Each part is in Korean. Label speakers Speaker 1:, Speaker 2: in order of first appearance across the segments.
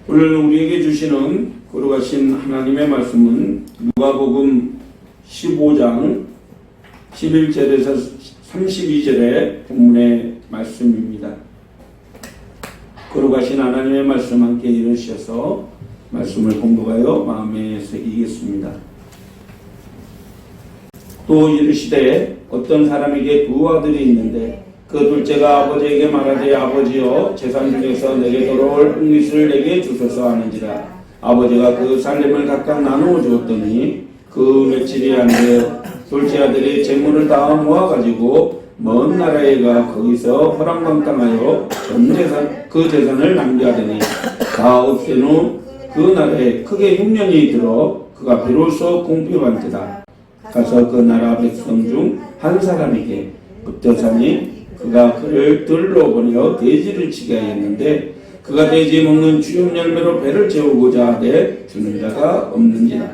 Speaker 1: 오늘 우리에게 주시는 거룩하신 하나님의 말씀은 누가복음 15장 11절에서 32절의 본문의 말씀입니다. 거룩하신 하나님의 말씀 함께 읽으셔서 말씀을 공독하여 마음에 새기겠습니다. 또 이르시되 어떤 사람에게 두 아들이 있는데 그 둘째가 아버지에게 말하되 아버지여 재산 중에서 내게 돌아올 뽕깃을 내게 주소서 하는지라. 아버지가 그 살림을 각각 나누어 주었더니 그 며칠이 안되 둘째 아들이 재물을 다 모아가지고 먼 나라에 가 거기서 허랑방탕하여 전 재산 그 재산을 낭비하더니 다 없앤 후 그 나라에 크게 흉년이 들어 그가 비로소 궁핍한지라. 가서 그 나라 백성 중 한 사람에게 붙어사니 그가 그를 들러 보내어 돼지를 치게 하였는데 그가 돼지 먹는 주염 열매로 배를 채우고자 하되 주는 자가 없는지라.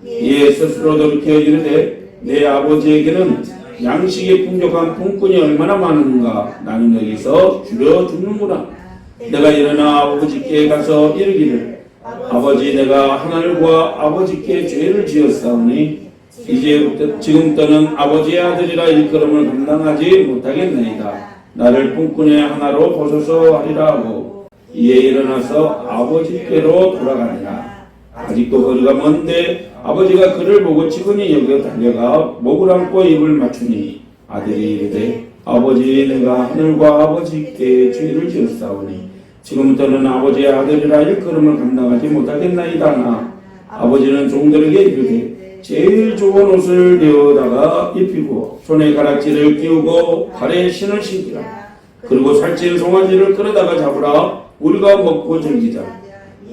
Speaker 1: 이에 스스로 돌이켜 이르되 내 아버지에게는 양식이 풍족한 품꾼이 얼마나 많은가. 나는 여기서 줄여 주는구나. 내가 일어나 아버지께 가서 이르기를 아버지 내가 하늘과 아버지께 죄를 지었사오니 이제부터 지금부터는 아버지의 아들이라 일컬음을 감당하지 못하겠나이다. 나를 품꾼의 하나로 보소서 하리라 하고 이에 일어나서 아버지께로 돌아가니라. 아직도 거리가 먼데 아버지가 그를 보고 치근히 여겨 달려가 목을 안고 입을 맞추니 아들이 이르되 아버지 내가 하늘과 아버지께 죄를 지었사오니 지금부터는 아버지의 아들이라 일컬음을 감당하지 못하겠나이다 하나 아버지는 종들에게 이르되 제일 좋은 옷을 내어다가 입히고 손에 가락지를 끼우고 발에 신을 신기라. 그리고 살찐 송아지를 끌어다가 잡으라. 우리가 먹고 즐기자.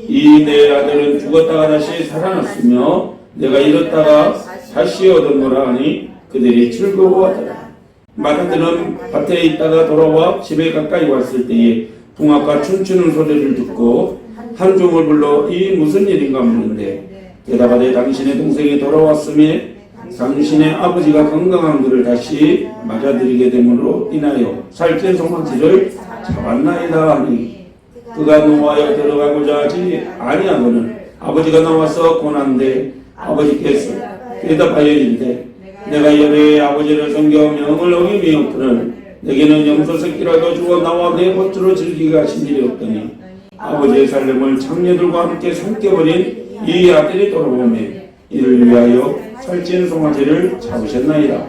Speaker 1: 이 내 아들은 죽었다가 다시 살아났으며 내가 잃었다가 다시 얻었노라 하니 그들이 즐거워하더라. 마다들은 밭에 있다가 돌아와 집에 가까이 왔을 때에 붕아가 춤추는 소리를 듣고 한 종을 불러 이 무슨 일인가 묻는데 대답하되 당신의 동생이 돌아왔음에 당신의 아버지가 건강한 그를 다시 맞아들이게 됨으로 인하여 살찐 송아지를 잡았나이다 하니 그가 노하여 들어가고자 하지 아니하거늘 아버지가 나와서 권한데 아버지께서 대답하여 이르되 내가 열의 아버지를 섬겨 명을 어김이었거늘 내게는 염소 새끼라도 주어 나와 내 밭으로 즐기게 하신 일이 없더니 아버지의 살림을 장녀들과 함께 삼켜버린 이 아들이 돌아오매 이를 위하여 살찐 송아지를 잡으셨나이다.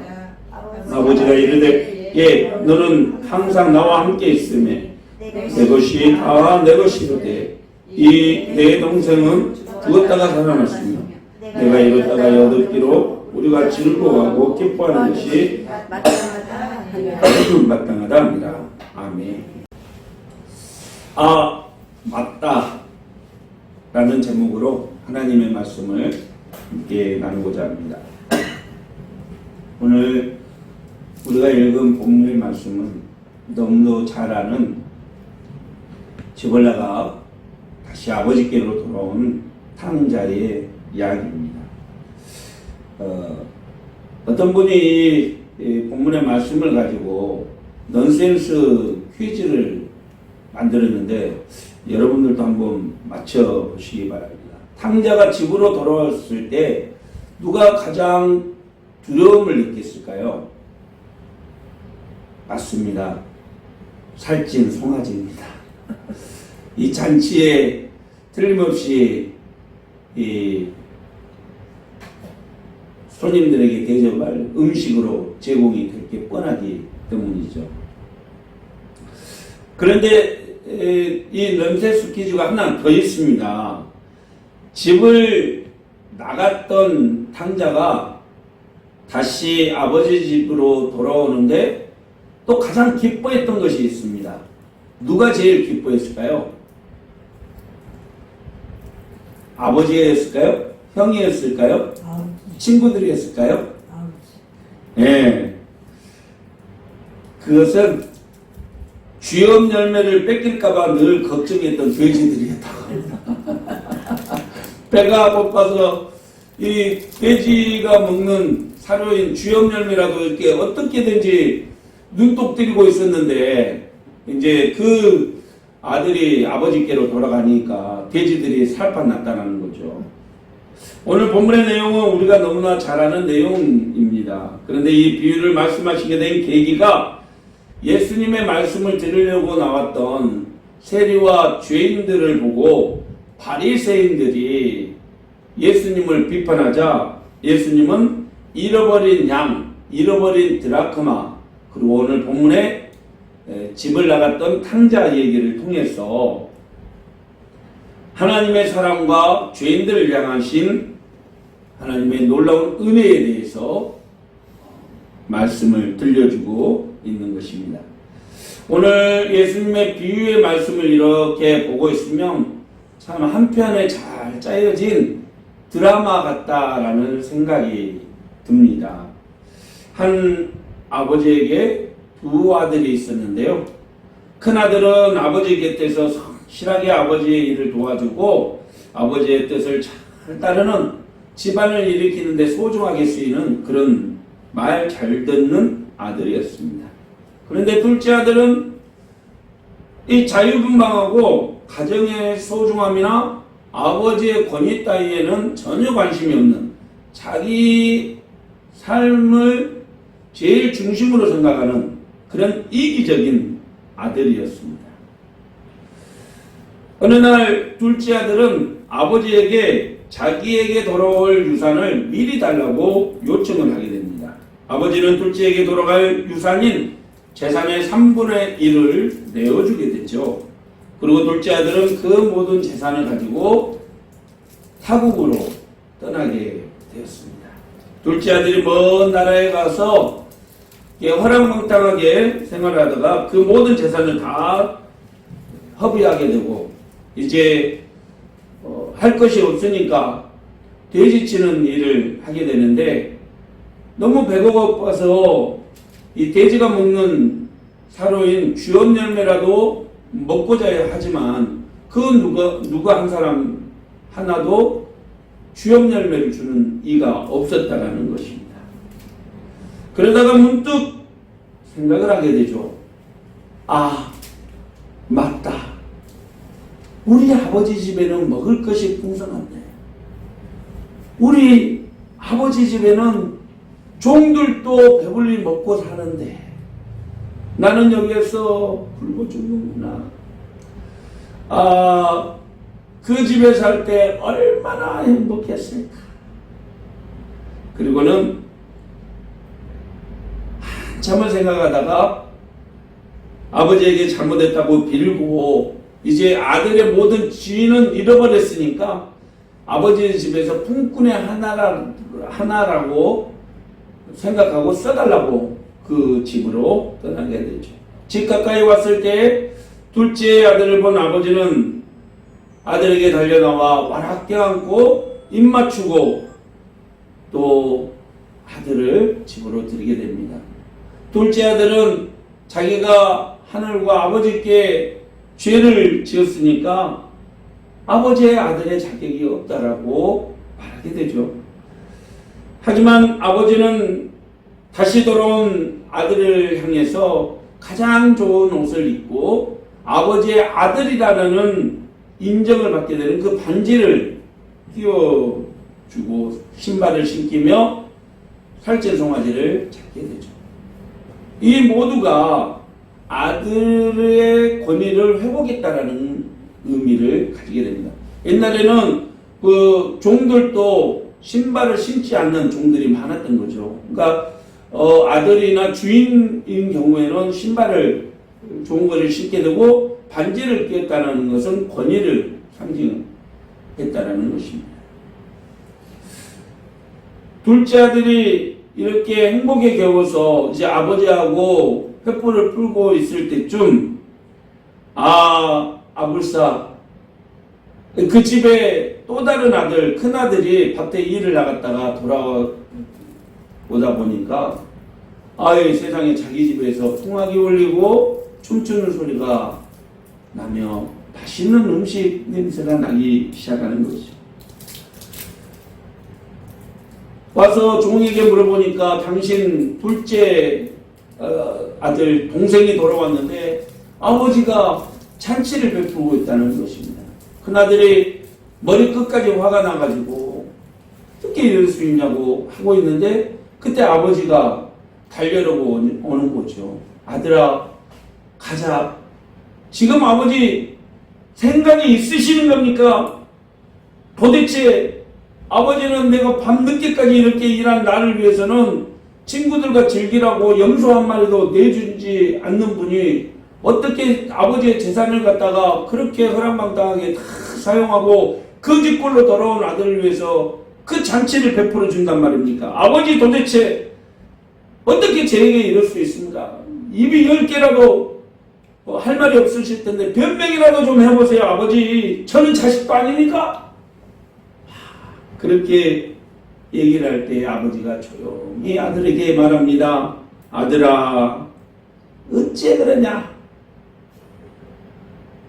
Speaker 1: 아버지가 이르되 예 너는 항상 나와 함께 있음에 내 것이 다 내 것이로되 이 내 동생은 죽었다가 살아났으며 내가 이렇다가 여덟기로 우리가 즐거워하고 기뻐하는 것이 마땅하다 합니다. 아멘. 아 맞다 라는 제목으로 하나님의 말씀을 함께 나누고자 합니다. 오늘 우리가 읽은 본문의 말씀은 너무도 잘 아는 지볼라가 다시 아버지께로 돌아온 탕자의 이야기입니다. 어떤 분이 이 본문의 말씀을 가지고 넌센스 퀴즈를 만들었는데 여러분들도 한번 맞춰보시기 바랍니다. 탕자가 집으로 돌아왔을 때 누가 가장 두려움을 느꼈을까요? 맞습니다. 살찐 송아지입니다. 이 잔치에 틀림없이 이 손님들에게 대접할 음식으로 제공이 될 게 뻔하기 때문이죠. 그런데 이 넌센스 퀴즈가 하나 더 있습니다. 집을 나갔던 탕자가 다시 아버지 집으로 돌아오는데 또 가장 기뻐했던 것이 있습니다. 누가 제일 기뻐했을까요? 아버지였을까요? 형이었을까요? 친구들이 했을까요? 예. 그것은 주염 열매를 뺏길까봐 늘 걱정했던 돼지들이었다고 합니다. 배가 고파서 이 돼지가 먹는 사료인 주염 열매라도 이렇게 어떻게든지 눈독 들이고 있었는데 이제 그 아들이 아버지께로 돌아가니까 돼지들이 살판 났다는 거죠. 오늘 본문의 내용은 우리가 너무나 잘 아는 내용입니다. 그런데 이 비유를 말씀하시게 된 계기가 예수님의 말씀을 들으려고 나왔던 세리와 죄인들을 보고 바리새인들이 예수님을 비판하자 예수님은 잃어버린 양, 잃어버린 드라크마, 그리고 오늘 본문에 집을 나갔던 탕자 얘기를 통해서 하나님의 사랑과 죄인들을 향하신 하나님의 놀라운 은혜에 대해서 말씀을 들려주고 있는 것입니다. 오늘 예수님의 비유의 말씀을 이렇게 보고 있으면 참 한편에 잘 짜여진 드라마 같다라는 생각이 듭니다. 한 아버지에게 두 아들이 있었는데요. 큰아들은 아버지 곁에서 성실하게 아버지의 일을 도와주고 아버지의 뜻을 잘 따르는 집안을 일으키는 데 소중하게 쓰이는 그런 말 잘 듣는 아들이었습니다. 그런데 둘째 아들은 이 자유분방하고 가정의 소중함이나 아버지의 권위 따위에는 전혀 관심이 없는 자기 삶을 제일 중심으로 생각하는 그런 이기적인 아들이었습니다. 어느 날 둘째 아들은 아버지에게 자기에게 돌아올 유산을 미리 달라고 요청을 하게 됩니다. 아버지는 둘째에게 돌아갈 유산인 재산의 3분의 1을 내어주게 됐죠. 그리고 둘째 아들은 그 모든 재산을 가지고 타국으로 떠나게 되었습니다. 둘째 아들이 먼 나라에 가서 허랑방탕하게 생활하다가 그 모든 재산을 다 허비하게 되고 이제 할 것이 없으니까 돼지치는 일을 하게 되는데 너무 배가 고파서 이 돼지가 먹는 사료인 쥐엄 열매라도 먹고자 하지만 그 누가 한 사람 하나도 쥐엄 열매를 주는 이가 없었다라는 것입니다. 그러다가 문득 생각을 하게 되죠. 아, 맞다. 우리 아버지 집에는 먹을 것이 풍성한데 우리 아버지 집에는 종들도 배불리 먹고 사는데 나는 여기에서 굶어 죽는구나. 그 집에 살 때 얼마나 행복했을까. 그리고는 한참을 생각하다가 아버지에게 잘못했다고 빌고 이제 아들의 모든 지위는 잃어버렸으니까 아버지의 집에서 품꾼의 하나라고 생각하고 써달라고 그 집으로 떠나게 되죠. 집 가까이 왔을 때 둘째 아들을 본 아버지는 아들에게 달려나와 와락 껴안고 입 맞추고 또 아들을 집으로 들이게 됩니다. 둘째 아들은 자기가 하늘과 아버지께 죄를 지었으니까 아버지의 아들의 자격이 없다라고 말하게 되죠. 하지만 아버지는 다시 돌아온 아들을 향해서 가장 좋은 옷을 입고 아버지의 아들이라는 인정을 받게 되는 그 반지를 끼워주고 신발을 신기며 살찐 송아지를 잡게 되죠. 이 모두가 아들의 권위를 회복했다라는 의미를 가지게 됩니다. 옛날에는 그 종들도 신발을 신지 않는 종들이 많았던 거죠. 그러니까 아들이나 주인인 경우에는 신발을 좋은 것을 신게 되고 반지를 끼었다는 것은 권위를 상징했다라는 것입니다. 둘째 아들이 이렇게 행복에 겨워서 이제 아버지하고 횃불을 풀고 있을 때쯤 아불사 그 집에 또 다른 아들, 큰 아들이 밭에 일을 나갔다가 돌아오다 보니까 세상에 자기 집에서 풍악이 울리고 춤추는 소리가 나며 맛있는 음식 냄새가 나기 시작하는 것이죠. 와서 종에게 물어보니까 당신 둘째 아들 동생이 돌아왔는데 아버지가 잔치를 베풀고 있다는 것입니다. 큰아들이 머리 끝까지 화가 나가지고 어떻게 이럴 수 있냐고 하고 있는데 그때 아버지가 달려오고 오는 거죠. 아들아 가자. 지금 아버지 생각이 있으시는 겁니까? 도대체 아버지는 내가 밤늦게까지 이렇게 일한 나를 위해서는 친구들과 즐기라고 염소 한 마리도 내주지 않는 분이 어떻게 아버지의 재산을 갖다가 그렇게 허랑방탕하게 다 사용하고 거짓골로 돌아온 아들을 위해서 그 잔치를 베풀어 준단 말입니까? 아버지 도대체 어떻게 제에게 이럴 수 있습니까? 입이 10개라도 할 말이 없으실 텐데 변명이라도 좀 해보세요. 아버지 저는 자식도 아니니까. 그렇게 얘기를 할 때 아버지가 조용히 아들에게 말합니다. 아들아 어째 그러냐?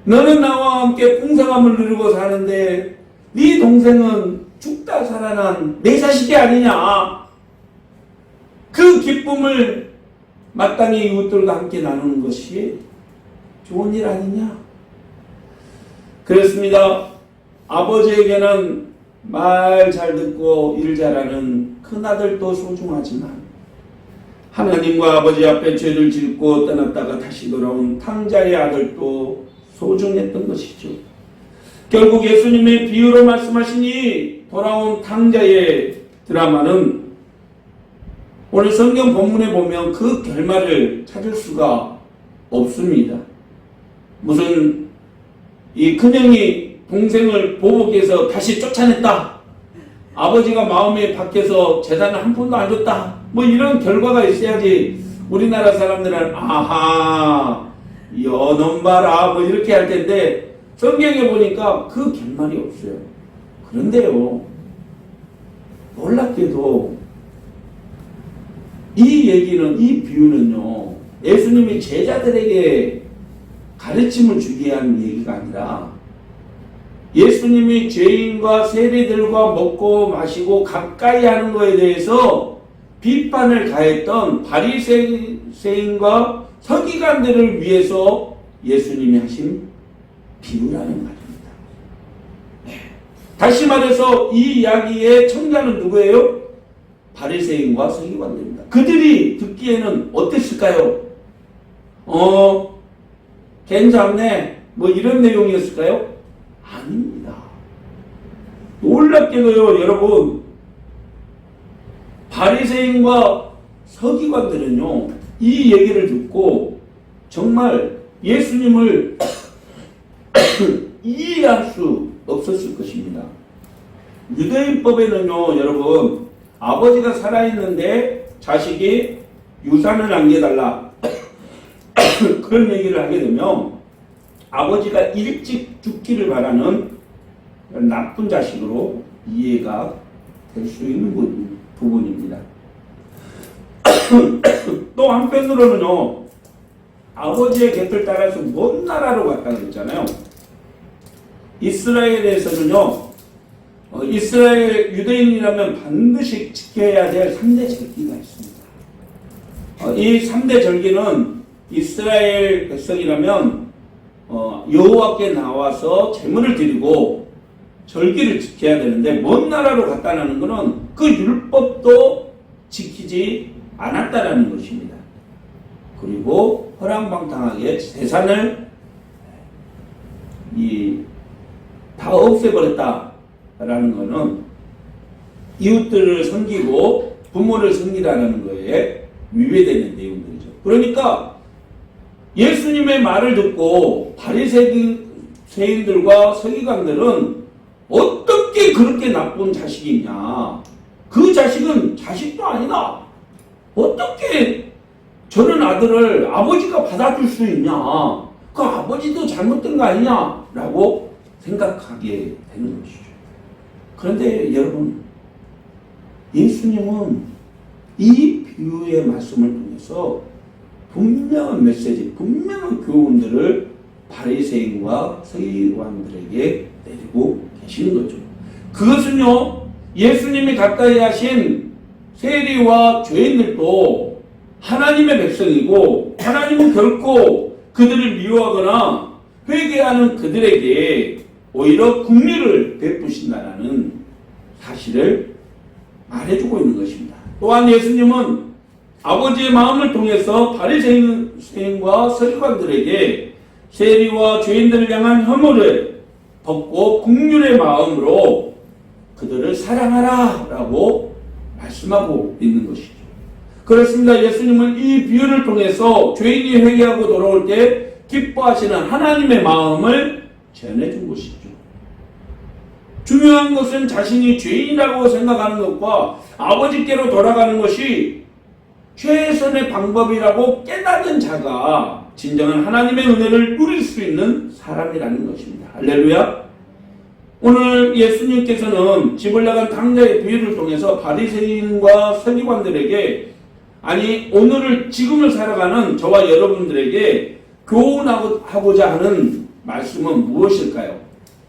Speaker 1: 너는 나와 함께 풍성함을 누리고 사는데 네 동생은 죽다 살아난 내 자식이 아니냐? 그 기쁨을 마땅히 이웃들과 함께 나누는 것이 좋은 일 아니냐? 그렇습니다. 아버지에게는 말 잘 듣고 일 잘하는 큰아들도 소중하지만 하나님과 아버지 앞에 죄를 짓고 떠났다가 다시 돌아온 탕자의 아들도 소중했던 것이죠. 결국 예수님의 비유로 말씀하신 이 돌아온 탕자의 드라마는 오늘 성경 본문에 보면 그 결말을 찾을 수가 없습니다. 무슨 이 큰형이 동생을 보복해서 다시 쫓아냈다. 아버지가 마음에 박혀서 재산을 한 푼도 안 줬다. 뭐 이런 결과가 있어야지 우리나라 사람들은 아하 여놈 봐라 뭐 이렇게 할 텐데 성경에 보니까 그 결말이 없어요. 그런데요 놀랍게도 이 얘기는 이 비유는요 예수님이 제자들에게 가르침을 주기 위한 얘기가 아니라 예수님이 죄인과 세리들과 먹고 마시고 가까이 하는 것에 대해서 비판을 가했던 바리새인과 서기관들을 위해서 예수님이 하신 비유라는 말입니다. 다시 말해서 이 이야기의 청자는 누구예요? 바리새인과 서기관들입니다. 그들이 듣기에는 어땠을까요? 괜찮네 뭐 이런 내용이었을까요? 아닙니다. 놀랍게도요 여러분 바리새인과 서기관들은요 이 얘기를 듣고 정말 예수님을 이해할 수 없었을 것입니다. 유대인법에는요 여러분 아버지가 살아있는데 자식이 유산을 남겨달라 그런 얘기를 하게 되면 아버지가 일찍 죽기를 바라는 나쁜 자식으로 이해가 될 수 있는 부분입니다. 또 한편으로는요 아버지의 곁을 따라서 먼 나라로 갔다 그랬잖아요. 이스라엘에서는요 이스라엘 유대인이라면 반드시 지켜야 될 3대 절기가 있습니다. 이 3대 절기는 이스라엘 백성이라면 여호와께 나와서 제물을 드리고 절기를 지켜야 되는데 먼 나라로 갔다는 것은 그 율법도 지키지 않았다라는 것입니다. 그리고 허랑방탕하게 재산을 다 없애버렸다라는 것은 이웃들을 섬기고 부모를 섬기라는 거에 위배되는 내용들이죠. 그러니까 예수님의 말을 듣고 바리새인들과 서기관들은 어떻게 그렇게 나쁜 자식이냐? 그 자식은 자식도 아니다. 어떻게 저런 아들을 아버지가 받아줄 수 있냐? 그 아버지도 잘못된 거 아니냐? 라고 생각하게 되는 것이죠. 그런데 여러분, 예수님은 이 비유의 말씀을 통해서 분명한 메시지, 분명한 교훈들을 바리새인과 서기관들에게 내리고 계시는 거죠. 그것은요, 예수님이 가까이 하신 세리와 죄인들도 하나님의 백성이고 하나님은 결코 그들을 미워하거나 회개하는 그들에게 오히려 긍휼을 베푸신다라는 사실을 말해주고 있는 것입니다. 또한 예수님은 아버지의 마음을 통해서 바리새인과 서기관들에게 세리와 죄인들을 향한 혐오를 벗고 긍휼의 마음으로 그들을 사랑하라 라고 말씀하고 있는 것이죠. 그렇습니다. 예수님은 이 비유를 통해서 죄인이 회개하고 돌아올 때 기뻐하시는 하나님의 마음을 전해준 것이죠. 중요한 것은 자신이 죄인이라고 생각하는 것과 아버지께로 돌아가는 것이 최선의 방법이라고 깨닫는 자가 진정한 하나님의 은혜를 누릴 수 있는 사람이라는 것입니다. 할렐루야. 오늘 예수님께서는 집을 나간 당자의 비유를 통해서 바리새인과 서기관들에게, 아니 오늘을 지금을 살아가는 저와 여러분들에게 교훈하고자 하는 말씀은 무엇일까요?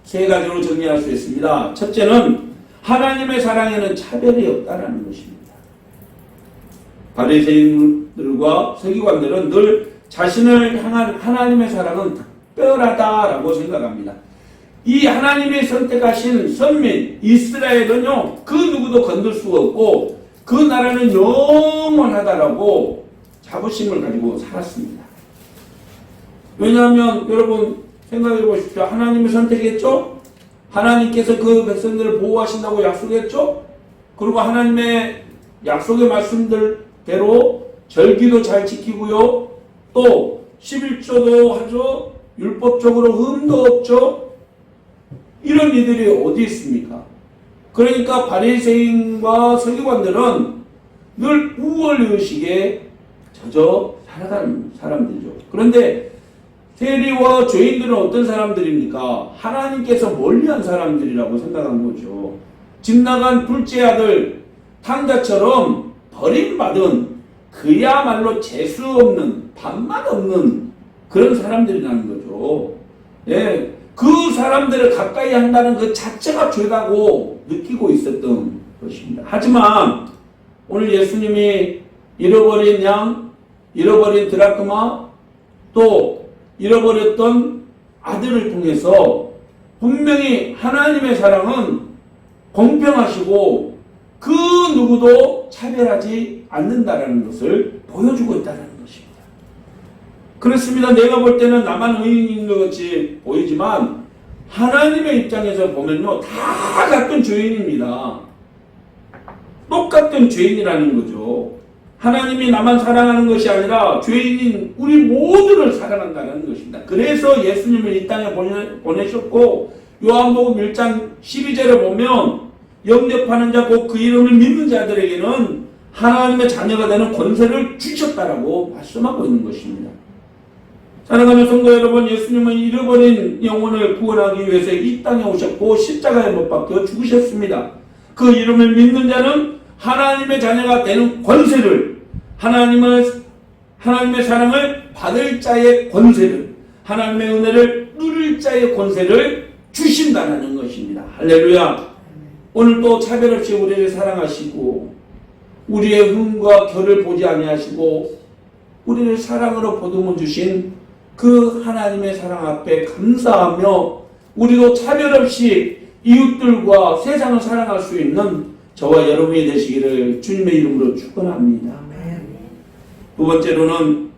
Speaker 1: 세 가지로 정리할 수 있습니다. 첫째는 하나님의 사랑에는 차별이 없다는 것입니다. 바리새인들과 서기관들은 늘 자신을 향한 하나님의 사랑은 특별하다라고 생각합니다. 이 하나님의 선택하신 선민 이스라엘은요, 그 누구도 건들 수가 없고 그 나라는 영원하다라고 자부심을 가지고 살았습니다. 왜냐하면 여러분 생각해 보십시오. 하나님이 선택했죠? 하나님께서 그 백성들을 보호하신다고 약속했죠? 그리고 하나님의 약속의 말씀대로 절기도 잘 지키고요. 또 11조도 하죠. 율법적으로 흠도 없죠. 이런 이들이 어디 있습니까? 그러니까 바리새인과 서기관들은 늘 우월의식에 젖어 살아가는 사람들이죠. 그런데 세리와 죄인들은 어떤 사람들입니까? 하나님께서 멀리한 사람들이라고 생각한 거죠. 집 나간 둘째 아들 탕자처럼 버림받은 그야말로 재수 없는 밥맛 없는 그런 사람들이라는 거죠. 예, 그 사람들을 가까이 한다는 그 자체가 죄다고 느끼고 있었던 것입니다. 하지만 오늘 예수님이 잃어버린 양, 잃어버린 드라크마, 또 잃어버렸던 아들을 통해서 분명히 하나님의 사랑은 공평하시고 그 누구도 차별하지 않는다라는 것을 보여주고 있다는 것입니다. 그렇습니다. 내가 볼 때는 나만 의인인 것 같이 보이지만 하나님의 입장에서 보면요, 다 같은 죄인입니다. 똑같은 죄인이라는 거죠. 하나님이 나만 사랑하는 것이 아니라 죄인인 우리 모두를 사랑한다는 것입니다. 그래서 예수님을 이 땅에 보내셨고, 요한복음 1장 12절에 보면 영접하는 자 곧 그 이름을 믿는 자들에게는 하나님의 자녀가 되는 권세를 주셨다라고 말씀하고 있는 것입니다. 사랑하는 성도 여러분, 예수님은 잃어버린 영혼을 구원하기 위해서 이 땅에 오셨고 십자가에 못 박혀 죽으셨습니다. 그 이름을 믿는 자는 하나님의 자녀가 되는 권세를, 하나님의 사랑을 받을 자의 권세를, 하나님의 은혜를 누릴 자의 권세를 주신다는 것입니다. 할렐루야. 오늘도 차별 없이 우리를 사랑하시고 우리의 흠과 결을 보지 아니하시고 우리를 사랑으로 보듬어 주신 그 하나님의 사랑 앞에 감사하며 우리도 차별 없이 이웃들과 세상을 사랑할 수 있는 저와 여러분이 되시기를 주님의 이름으로 축원합니다. 두 번째로는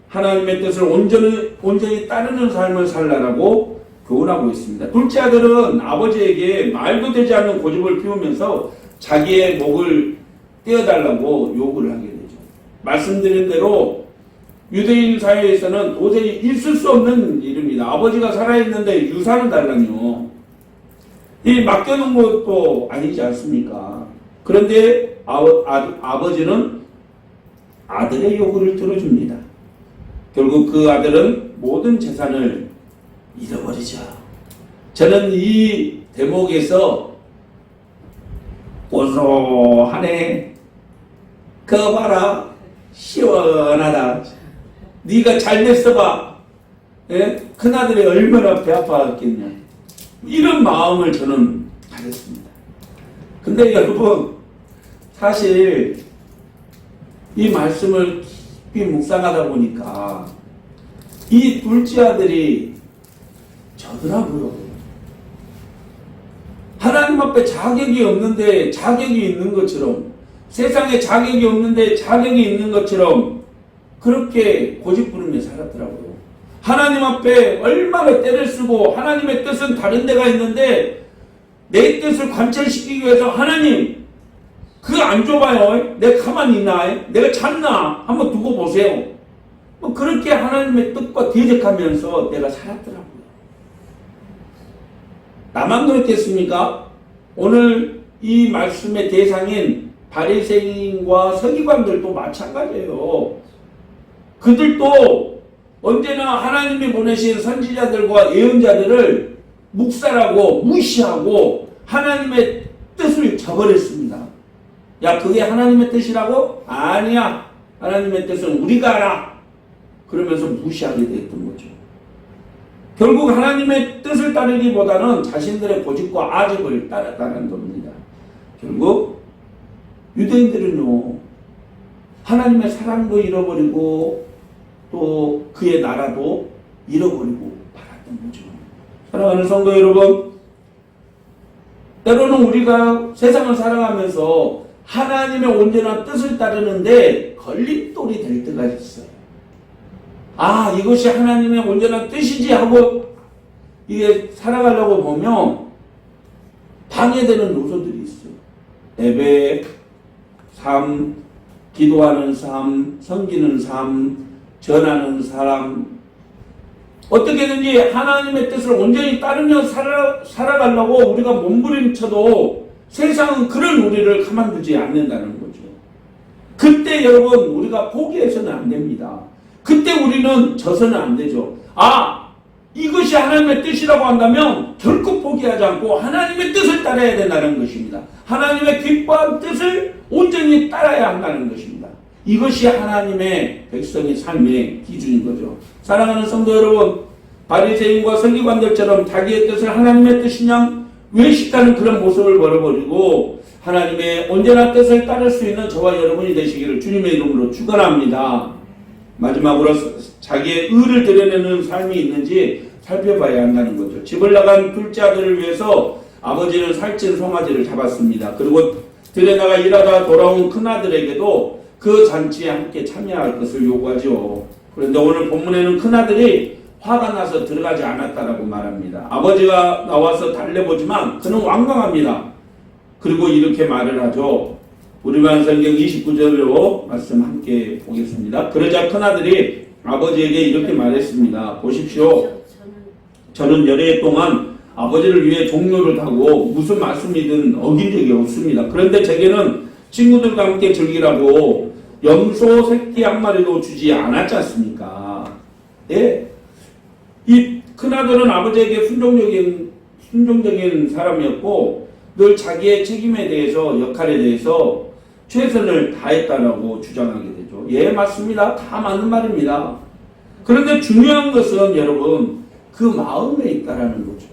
Speaker 1: 하나님의 뜻을 온전히 따르는 삶을 살라라고 교훈하고 있습니다. 둘째 아들은 아버지에게 말도 되지 않는 고집을 피우면서 자기의 목을 떼어달라고 요구를 하게 되죠. 말씀드린 대로 유대인 사회에서는 도저히 있을 수 없는 일입니다. 아버지가 살아있는데 유산을 달라뇨. 이 맡겨놓은 것도 아니지 않습니까? 그런데 아버지는 아들의 요구를 들어줍니다. 결국 그 아들은 모든 재산을 잃어버리죠. 저는 이 대목에서 고소하네, 그거 봐라, 시원하다, 네가 잘 됐어봐, 예? 큰아들이 얼마나 배 아파했겠냐, 이런 마음을 저는 가졌습니다. 근데 여러분, 사실 이 말씀을 깊이 묵상하다 보니까 이 둘째 아들이 저더라고요. 하나님 앞에 자격이 없는데 자격이 있는 것처럼, 세상에 자격이 없는데 자격이 있는 것처럼 그렇게 고집부리며 살았더라고요. 하나님 앞에 얼마나 때를 쓰고 하나님의 뜻은 다른 데가 있는데 내 뜻을 관철시키기 위해서 하나님 그거 안 줘봐요. 내가 가만히 있나? 내가 잤나? 한번 두고 보세요. 뭐 그렇게 하나님의 뜻과 대적하면서 내가 살았더라고요. 나만 그렇겠습니까? 오늘 이 말씀의 대상인 바리새인과 서기관들도 마찬가지예요. 그들도 언제나 하나님이 보내신 선지자들과 예언자들을 묵살하고 무시하고 하나님의 뜻을 저버렸습니다. 야, 그게 하나님의 뜻이라고? 아니야. 하나님의 뜻은 우리가 알아. 그러면서 무시하게 됐던 거죠. 결국 하나님의 뜻을 따르기보다는 자신들의 고집과 아집을 따랐다는 겁니다. 결국 유대인들은요, 하나님의 사랑도 잃어버리고 또 그의 나라도 잃어버리고 말았던 거죠. 사랑하는 성도 여러분, 때로는 우리가 세상을 살아가면서 하나님의 온전한 뜻을 따르는데 걸림돌이 될 때가 있어요. 아, 이것이 하나님의 온전한 뜻이지 하고 이게 살아가려고 보면 방해되는 요소들이 있어요. 예배, 삶, 기도하는 삶, 섬기는 삶, 전하는 사람, 어떻게든지 하나님의 뜻을 온전히 따르며 살아가려고 우리가 몸부림쳐도 세상은 그런 우리를 가만두지 않는다는 거죠. 그때 여러분 우리가 포기해서는 안 됩니다. 그때 우리는 져서는 안 되죠. 아, 이것이 하나님의 뜻이라고 한다면 결코 포기하지 않고 하나님의 뜻을 따라야 된다는 것입니다. 하나님의 기뻐한 뜻을 온전히 따라야 한다는 것입니다. 이것이 하나님의 백성의 삶의 기준인 거죠. 사랑하는 성도 여러분, 바리새인과 서기관들처럼 자기의 뜻을 하나님의 뜻이냐 외식하는 그런 모습을 버려버리고 하나님의 온전한 뜻을 따를 수 있는 저와 여러분이 되시기를 주님의 이름으로 축원합니다. 마지막으로 자기의 의를 드러내는 삶이 있는지 살펴봐야 한다는 거죠. 집을 나간 둘째 아들을 위해서 아버지는 살찐 송아지를 잡았습니다. 그리고 들에 나가 일하다 돌아온 큰아들에게도 그 잔치에 함께 참여할 것을 요구하죠. 그런데 오늘 본문에는 큰아들이 화가 나서 들어가지 않았다라고 말합니다. 아버지가 나와서 달래보지만 그는 완강합니다. 그리고 이렇게 말을 하죠. 우리만 성경 29절로 말씀 함께 보겠습니다. 그러자 큰아들이 아버지에게 이렇게 말했습니다. 보십시오. 저는 여러 해 동안 아버지를 위해 종로를 타고 무슨 말씀이든 어긴 적이 없습니다. 그런데 제게는 친구들과 함께 즐기라고 염소 새끼 한 마리도 주지 않았지 않습니까? 예. 이 큰아들은 아버지에게 순종적인 사람이었고 늘 자기의 책임에 대해서, 역할에 대해서 최선을 다했다라고 주장하게 되죠. 예, 맞습니다. 다 맞는 말입니다. 그런데 중요한 것은 여러분 그 마음에 있다라는 거죠.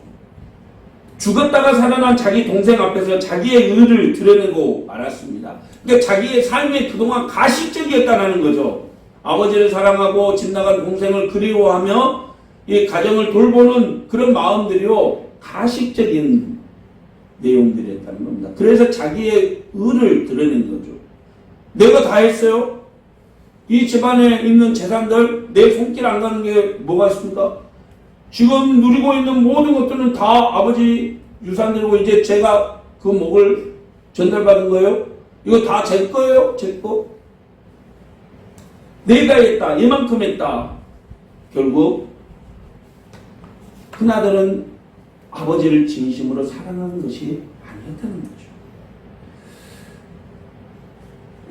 Speaker 1: 죽었다가 살아난 자기 동생 앞에서 자기의 의를 드러내고 말았습니다. 그러니까 자기의 삶이 그동안 가식적이었다는 거죠. 아버지를 사랑하고 집 나간 동생을 그리워하며 이 가정을 돌보는 그런 마음들이요 가식적인 내용들이었다는 겁니다. 그래서 자기의 의를 드러낸 거죠. 내가 다 했어요? 이 집안에 있는 재산들 내 손길 안 가는 게 뭐가 있습니까? 지금 누리고 있는 모든 것들은 다 아버지 유산들이고 이제 제가 그 목을 전달받은 거예요? 이거 다 제 거예요? 제 거? 내가 했다. 이만큼 했다. 결국 큰아들은 아버지를 진심으로 사랑하는 것이 아니었다는 거죠.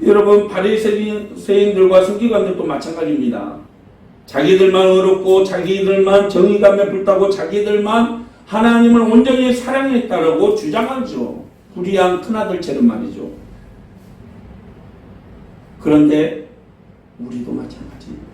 Speaker 1: 여러분, 바리새인들과 서기관들도 마찬가지입니다. 자기들만 의롭고 자기들만 정의감에 불타고 자기들만 하나님을 온전히 사랑했다라고 주장하죠. 불의한 큰아들처럼 말이죠. 그런데 우리도 마찬가지입니다.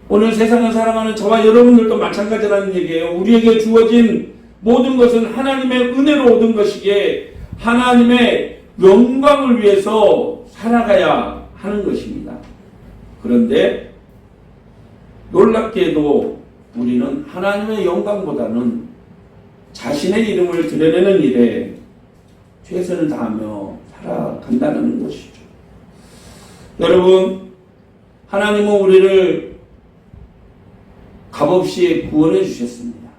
Speaker 1: 오늘 세상을 살아가는 저와 여러분들도 마찬가지라는 얘기예요. 우리에게 주어진 모든 것은 하나님의 은혜로 얻은 것이기에 하나님의 영광을 위해서 살아가야 하는 것입니다. 그런데 놀랍게도 우리는 하나님의 영광보다는 자신의 이름을 드러내는 일에 최선을 다하며 살아간다는 것이죠. 여러분, 하나님은 우리를 값없이 구원해 주셨습니다.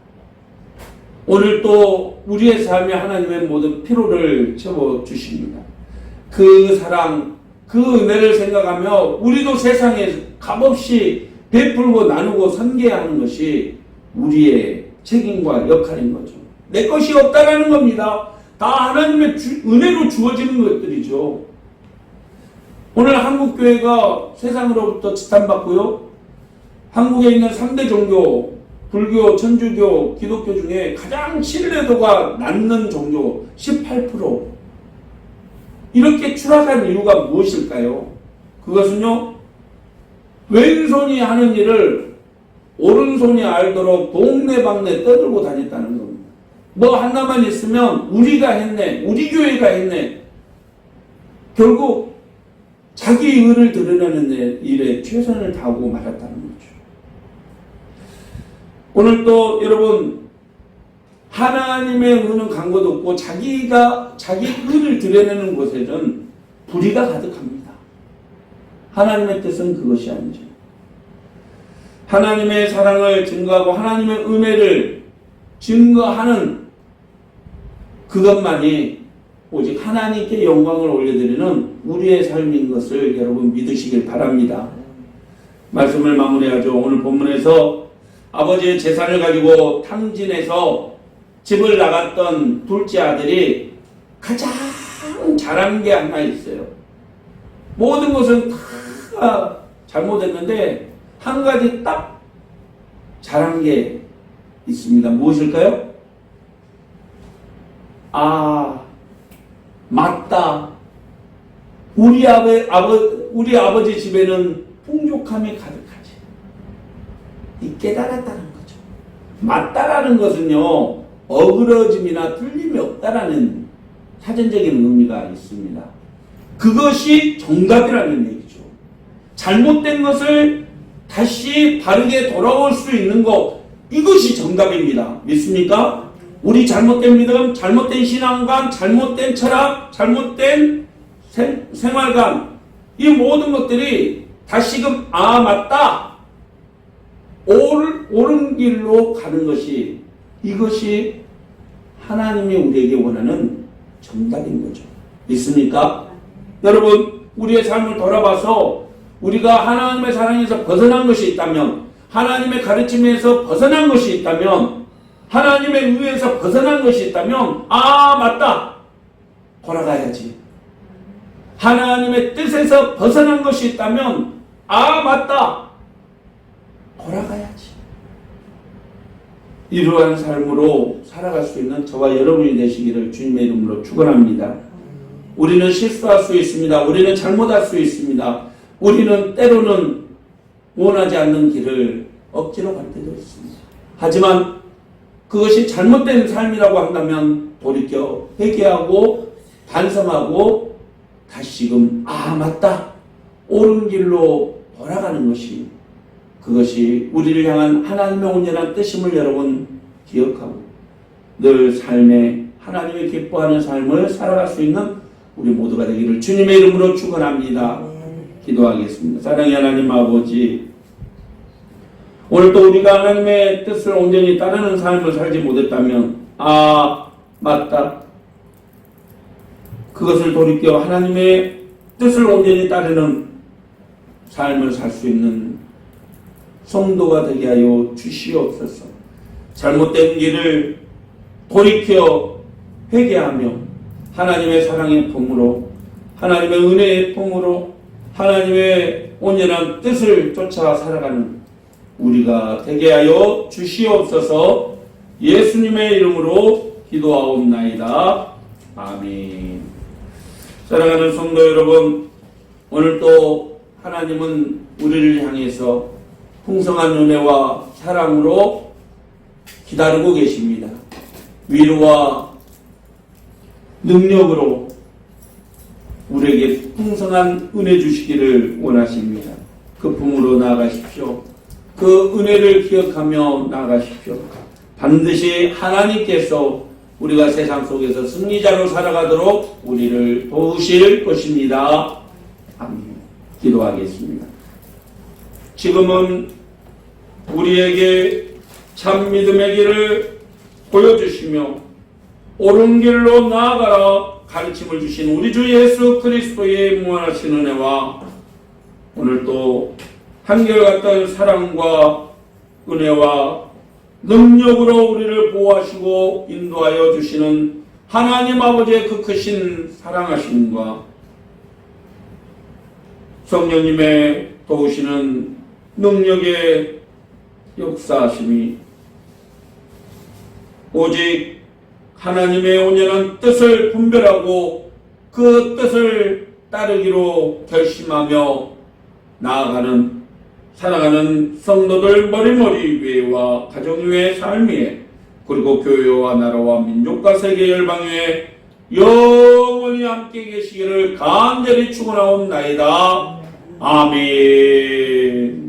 Speaker 1: 오늘 또 우리의 삶에 하나님의 모든 피로를 채워 주십니다. 그 사랑, 그 은혜를 생각하며 우리도 세상에 값없이 베풀고 나누고 섬겨야 하는 것이 우리의 책임과 역할인 거죠. 내 것이 없다라는 겁니다. 다 하나님의 은혜로 주어지는 것들이죠. 오늘 한국교회가 세상으로부터 지탄받고요. 한국에 있는 3대 종교, 불교, 천주교, 기독교 중에 가장 신뢰도가 낮는 종교 18%. 이렇게 추락한 이유가 무엇일까요? 그것은요, 왼손이 하는 일을 오른손이 알도록 동네방네 떠들고 다녔다는 겁니다. 뭐 하나만 있으면 우리가 했네, 우리 교회가 했네. 결국 자기 의를 드러내는 일에 최선을 다하고 말았다는 거죠. 오늘 또 여러분, 하나님의 의는 강고도 없고 자기가 자기 의를 드러내는 곳에는 불의가 가득합니다. 하나님의 뜻은 그것이 아니죠. 하나님의 사랑을 증거하고 하나님의 은혜를 증거하는 그것만이 오직 하나님께 영광을 올려드리는 우리의 삶인 것을 여러분 믿으시길 바랍니다. 말씀을 마무리하죠. 오늘 본문에서 아버지의 재산을 가지고 탕진해서 집을 나갔던 둘째 아들이 가장 잘한 게 하나 있어요. 모든 것은 다 잘못했는데 한 가지 딱 잘한 게 있습니다. 무엇일까요? 맞다. 우리 아버지 집에는 풍족함이 가득하지. 이 깨달았다는 거죠. 맞다라는 것은요, 어그러짐이나 틀림이 없다라는 사전적인 의미가 있습니다. 그것이 정답이라는 얘기죠. 잘못된 것을 다시 바르게 돌아올 수 있는 것, 이것이 정답입니다. 믿습니까? 우리 잘못된 믿음, 잘못된 신앙관, 잘못된 철학, 잘못된 생활관, 이 모든 것들이 다시금 맞다, 옳은 길로 가는 것이, 이것이 하나님이 우리에게 원하는 정답인 거죠. 믿습니까? 여러분, 우리의 삶을 돌아봐서 우리가 하나님의 사랑에서 벗어난 것이 있다면, 하나님의 가르침에서 벗어난 것이 있다면, 하나님의 의에서 벗어난 것이 있다면, 맞다, 돌아가야지. 하나님의 뜻에서 벗어난 것이 있다면, 맞다, 돌아가야지. 이러한 삶으로 살아갈 수 있는 저와 여러분이 되시기를 주님의 이름으로 축원합니다. 우리는 실수할 수 있습니다. 우리는 잘못할 수 있습니다. 우리는 때로는 원하지 않는 길을 억지로 갈 때도 있습니다. 하지만 그것이 잘못된 삶이라고 한다면 돌이켜 회개하고 반성하고 다시금 맞다, 옳은 길로 돌아가는 것이, 그것이 우리를 향한 하나님의 온전한 뜻임을 여러분 기억하고 늘 삶에 하나님이 기뻐하는 삶을 살아갈 수 있는 우리 모두가 되기를 주님의 이름으로 축원합니다. 기도하겠습니다. 사랑의 하나님 아버지, 오늘 또 우리가 하나님의 뜻을 온전히 따르는 삶을 살지 못했다면 맞다, 그것을 돌이켜 하나님의 뜻을 온전히 따르는 삶을 살 수 있는 성도가 되게 하여 주시옵소서. 잘못된 길을 돌이켜 회개하며 하나님의 사랑의 품으로, 하나님의 은혜의 품으로, 하나님의 온전한 뜻을 쫓아 살아가는 우리가 되게 하여 주시옵소서. 예수님의 이름으로 기도하옵나이다. 아멘. 사랑하는 성도 여러분, 오늘 또 하나님은 우리를 향해서 풍성한 은혜와 사랑으로 기다리고 계십니다. 위로와 능력으로 우리에게 풍성한 은혜 주시기를 원하십니다. 그 품으로 나아가십시오. 그 그 은혜를 기억하며 나아가십시오. 반드시 하나님께서 우리가 세상 속에서 승리자로 살아가도록 우리를 도우실 것입니다. 아멘. 기도하겠습니다. 지금은 우리에게 참 믿음의 길을 보여주시며 옳은 길로 나아가라 가르침을 주신 우리 주 예수 그리스도의 무한하신 은혜와 오늘 또 한결같은 사랑과 은혜와 능력으로 우리를 보호하시고 인도하여 주시는 하나님 아버지의 그 크신 사랑하심과 성령님의 도우시는 능력의 역사하심이 오직 하나님의 온전한 뜻을 분별하고 그 뜻을 따르기로 결심하며 나아가는 살아가는 성도들 머리머리 위에와 가정 위의 삶 위에 그리고 교회와 나라와 민족과 세계 열방 위에 영원히 함께 계시기를 간절히 축원하옵나이다. 아멘.